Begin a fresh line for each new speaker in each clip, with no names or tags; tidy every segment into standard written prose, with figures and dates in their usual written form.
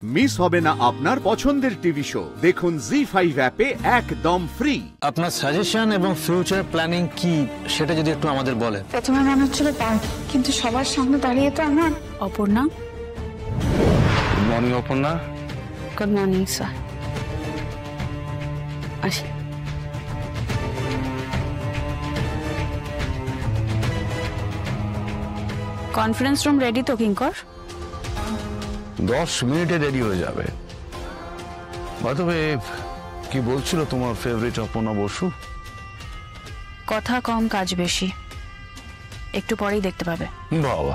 Miss হবে না আপনার পছন্দের টিভি শো। দেখুন জি5 অ্যাপে একদম ফ্রি।
আপনার সাজেশন এবং ফিউচার প্ল্যানিং কি সেটা যদি একটু আমাদের বলেন।
প্রথমে মনে হচ্ছিল পার্ক, কিন্তু সবার সামনে দাঁড়িয়ে তো আমার Aparna.
Good morning Aparna.
Good morning sir. আসি। কনফারেন্স রুম রেডি তো কিঙ্কর?
10 মিনিটে রেডি হয়ে যাবে। তবে কি বলছিল তোমার ফেভারিট অপর্ণা বসু?
কথা কম কাজ বেশি, একটু পরেই দেখতে পাবে।
বাবা,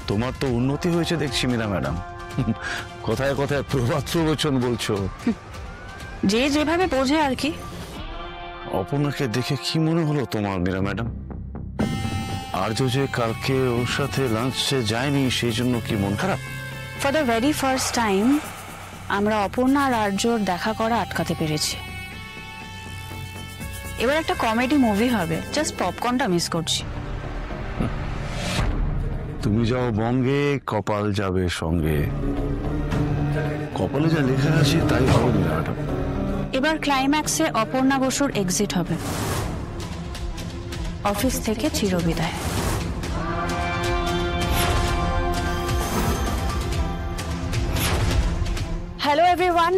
তোমার তো উন্নতি হয়েছে দেখছি মীরা ম্যাডাম। কথায় কথায় প্রভাত প্রবচন বলছো।
যে যেভাবে বোঝে আর কি।
অপর্ণাকে দেখে কি মনে হলো তোমার মীরা ম্যাডাম? আর্য যে কালকে ওর সাথে লাঞ্চে যায়নি সেই জন্য কি মন খারাপ?
For the very first time আমরা অপর্ণা আর আর্যর দেখা করা আটকাতে পেরেছি। এবার একটা কমেডি মুভি হবে, জাস্ট পপকর্নটা মিস করছি।
তুমি যাও বঙ্গে, কপাল যাবে সঙ্গে। কপালে যা লেখা আছে তাই হবে মীরা ম্যাডাম।
এবার ক্লাইম্যাক্সে অপর্ণা বসুর এক্সিট হবে, অফিস থেকে চিরবিদায়। হ্যালো এভরিওয়ান,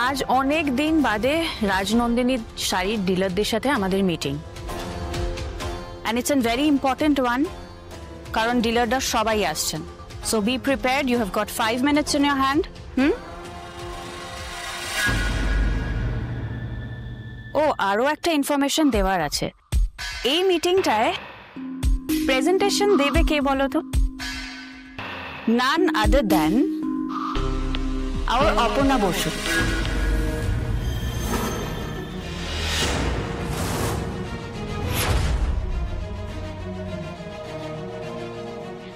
আজ অনেক দিন বাদে রাজনন্দিনী শাড়ির ডিলারদের সাথে আমাদের meeting, and it's an very important one, কারণ ডিলাররা সবাই আসছেন। So be prepared, you have got 5 minutes in your hand. ও আরো একটা ইনফরমেশন দেওয়ার আছে। এই মিটিংটায় প্রেজেন্টেশন দেবে কে বলো তো? None other than our Aparna Bosu.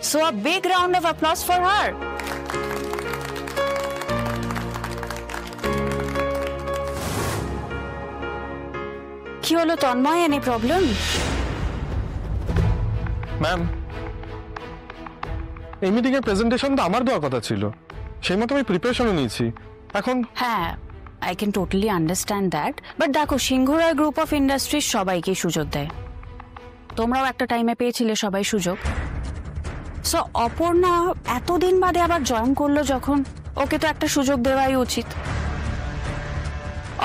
So a big round of applause for her. কি হলো তন্ময়, any problem?
ম্যাম, এই মিটিং এর প্রেজেন্টেশন তো আমার দেওয়ার কথা ছিল, সেই মতো আমি প্রিপারেশনও নিয়েছি। এখন
হ্যাঁ, I can totally understand that, but দেখো সিংহরায় গ্রুপ অফ ইন্ডাস্ট্রিজ সবাইকে সুযোগ দেয়। তোমরাও একটা টাইমে পেয়েছিলে সবাই সুযোগ। সো অপর্ণা এতদিন বাদে আবার জয়েন করলো যখন, ওকে তো একটা সুযোগ দেওয়াই উচিত।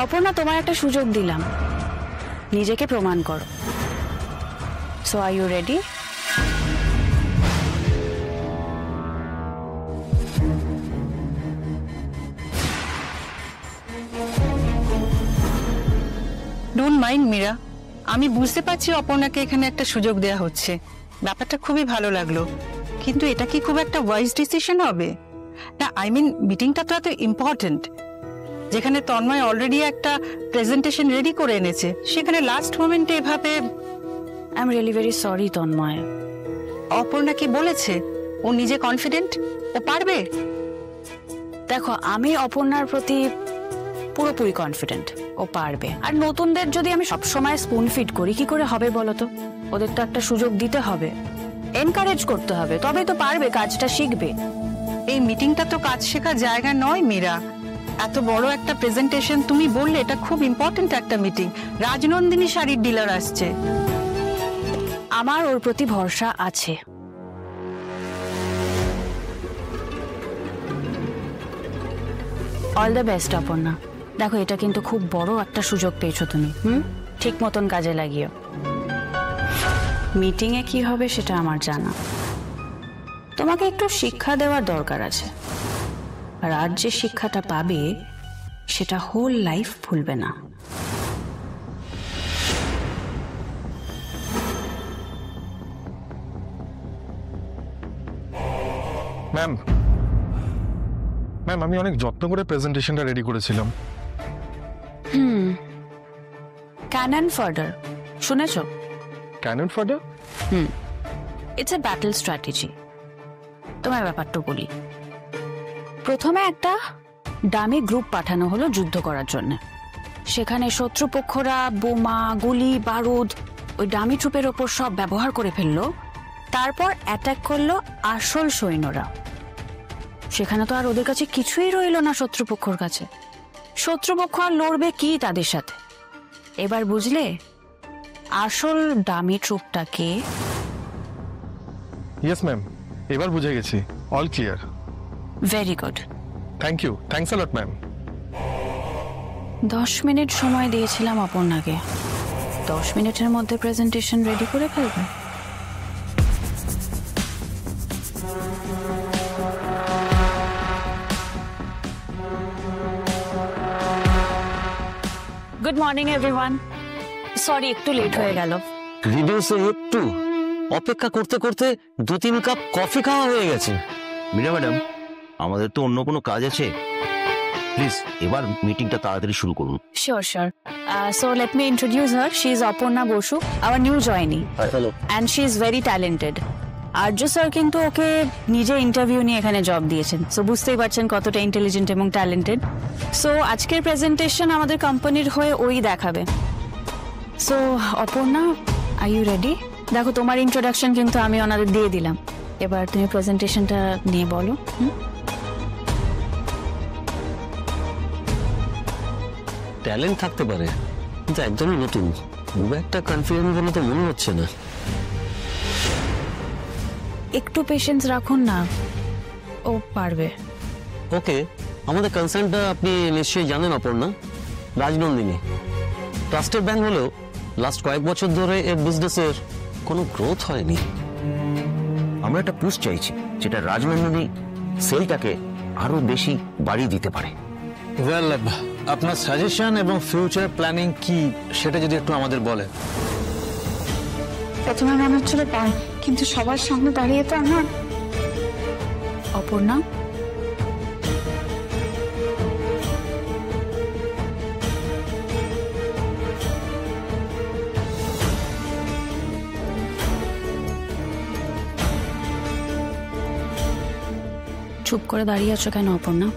অপর্ণা, তোমার একটা সুযোগ দিলাম, নিজেকে প্রমাণ করো। So are you ready?
Don't mind Meera, আমি বুঝতে পারছি অপর্ণাকে এখানে একটা সুযোগ দেওয়া হচ্ছে, ব্যাপারটা খুবই ভালো লাগলো, কিন্তু এটা কি খুব একটা ওয়াইজ ডিসিশন হবে? না, আই মিন মিটিংটা তো এত ইম্পর্টেন্ট, যেখানে তন্ময় অলরেডি একটা প্রেজেন্টেশন রেডি করে এনেছে, সেখানে লাস্ট মোমেন্টে এভাবে।
I am really very sorry Tanmoy.
Aparna কি বলেছে? ও নিজে কনফিডেন্ট, ও পারবে।
দেখো, আমি অপর্ণার প্রতি পুরোপুরি কনফিডেন্ট, ও পারবে। আর নতুনদের যদি আমি সবসময় স্পুন ফিড করি, কি করে হবে বলো তো? ওদের তো একটা সুযোগ দিতে হবে, এনকারেজ করতে হবে, তবেই তো পারবে, কাজটা শিখবে।
এই মিটিংটা তো কাজ শেখার জায়গা নয় মীরা, এত বড় একটা প্রেজেন্টেশন, তুমি বললে এটা খুব ইম্পর্টেন্ট একটা মিটিং, রাজনন্দিনী শাড়ির ডিলার আসছে।
আমার ওর প্রতি ভরসা আছে। All the best Aparna. দেখো, এটা কিন্তু খুব বড় একটা সুযোগ পেয়েছো তুমি, ঠিক মতন কাজে লাগিও। মিটিংয়ে কি হবে সেটা আমার জানা, তোমাকে একটু শিক্ষা দেওয়ার দরকার আছে, আর আজ যে শিক্ষাটা পাবে সেটা হোল লাইফ ভুলবে না।
ম্যাম, আমি অনেক যত্ন করে প্রেজেন্টেশনটা রেডি করেছিলাম।
ক্যানন ফাডার শুনেছো?
Cannon fodder?
It's a battle strategy. তোমার ব্যাপারটা বলি। প্রথমে একটা ডামি গ্রুপ পাঠানো হলো যুদ্ধ করার জন্য। সেখানে শত্রুপক্ষরা বোমা, গুলি, বারুদ ওই ডামি ট্রুপের ওপর সব ব্যবহার করে ফেললো। তারপর অ্যাটাক করলো আসল সৈন্যরা। সেখানে তো আর ওদের কাছে কিছুই রইল না শত্রুপক্ষর কাছে। শত্রুপক্ষ আর লড়বে কি তাদের সাথে? এবার বুঝলে আসল ডামি ট্রুপটা কে?
ইয়েস ম্যাম, এবার বুঝে গেছি। All clear.
Very good.
Thank you, thanks a lot ma'am.
10 minute সময় দিয়েছিলাম অপর্ণাকে, 10 মিনিটের মধ্যে প্রেজেন্টেশন রেডি করে ফেলবে। গুড মর্নিং এভরিওয়ান, সরি একটু লেট হয়ে গেল।
রিডিউসে একটু অপেক্ষা করতে করতে 2-3 কাপ কফি খাওয়া হয়ে গেছে।
মীরা ম্যাডাম, আমাদের তো অন্য কোনো কাজ আছে, প্লিজ এবার মিটিংটা তাড়াতাড়ি শুরু করুন।
Sure, sure. So let me introduce her. She is Aparna Bosu, our new joinee.
Hello.
And she is very talented. Arya sir কিন্তু ওকে নিজে ইন্টারভিউ নিয়ে এখানে জব দিয়েছেন, সো বুঝতেই পারছেন কতটা ইন্টেলিজেন্ট এবং ট্যালেন্টেড। সো আজকের প্রেজেন্টেশন আমাদের কোম্পানির হয়ে ওই দেখাবে। So Aparna, are you ready? দেখো তোমার ইন্ট্রোডাকশন কিন্তু আমি ওনাদের দিয়ে দিলাম, এবার তুমি প্রেজেন্টেশনটা নিয়ে বলো।
ট্যালেন্ট থাকতে পারে, কিন্তু একদমই নতুন, খুব একটা কনফিডেন্ট বলে তো মনে হচ্ছে না।
একটু পেশেন্স রাখুন না, ও পারবে।
ওকে, আমাদের কনসার্নটা আপনি নিশ্চয়ই জানেন অপর্ণা, রাজনন্দিনী ট্রাস্টেড ব্যাংক হলেও লাস্ট কয়েক বছর ধরে এর বিজনেসের কোনো গ্রোথ হয়নি।
আমরা একটা পুশ চাইছি যেটা রাজনন্দিনী সেলটাকে আরো বেশি বাড়িয়ে দিতে পারে।
ওয়েল, আপনার সাজেশন এবং ফিউচার প্ল্যানিং কি সেটা যদি একটু আমাদের বলেন।
প্রথমে মনে হচ্ছিল পাই, কিন্তু সবার সামনে দাঁড়িয়ে তো আমার। অপর্ণা, চুপ করে দাঁড়িয়ে আছো কেন অপর্ণা?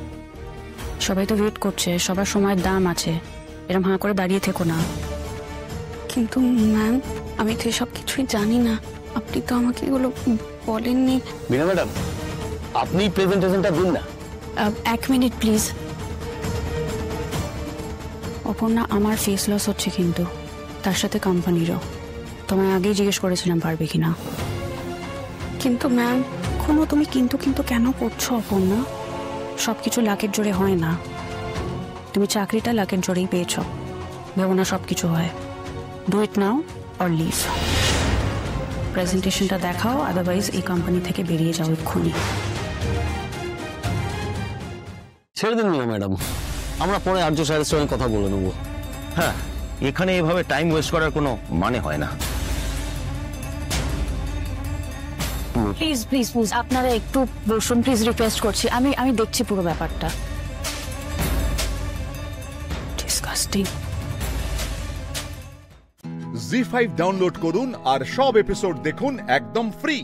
সবাই তো ওয়েট করছে, সবার সময়ের দাম আছে, এরকম হাঁ করে দাঁড়িয়ে থেকো না।
কিন্তু ম্যাম, আমি তো এসব কিছুই জানি না, আপনি তো আমাকে এগুলো বলেননি।
মীরা ম্যাডাম, আপনি প্রেজেন্টেশনটা দিন না।
1 মিনিট প্লিজ। অপর্ণা, আমার ফেস লস হচ্ছে, কিন্তু তার সাথে কোম্পানিরও। তোমায় আগেই জিজ্ঞেস করেছিলাম পারবে কিনা।
কিন্তু ম্যাম,
কোনো তুমি কিন্তু কিন্তু কেন করছো অপর্ণা? সবকিছু লাকের জোরে হয় না, তুমি চাকরিটা লাকের জোরেই পেয়েছ, ভেবো না সব কিছু হয়। Do it now or leave. প্রেজেন্টেশনটা দেখাও, আদারওয়াইজ এই কোম্পানি থেকে বেরিয়ে যাও এক্ষুনি।
ছেড়ে দিন মীরা ম্যাডাম, আমরা পরে আর্য স্যারের সঙ্গে কথা বলে নেবো।
হ্যাঁ, এখানে এভাবে টাইম ওয়েস্ট করার কোনো মানে হয় না।
প্লিজ প্লিজ প্লিজ আপনারা একটু বসুন, প্লিজ রিকোয়েস্ট করছি। আমি দেখছি পুরো ব্যাপারটা। ডিসকাস্টিং।
জি5 ডাউনলোড করুন আর সব এপিসোড দেখুন একদম ফ্রি।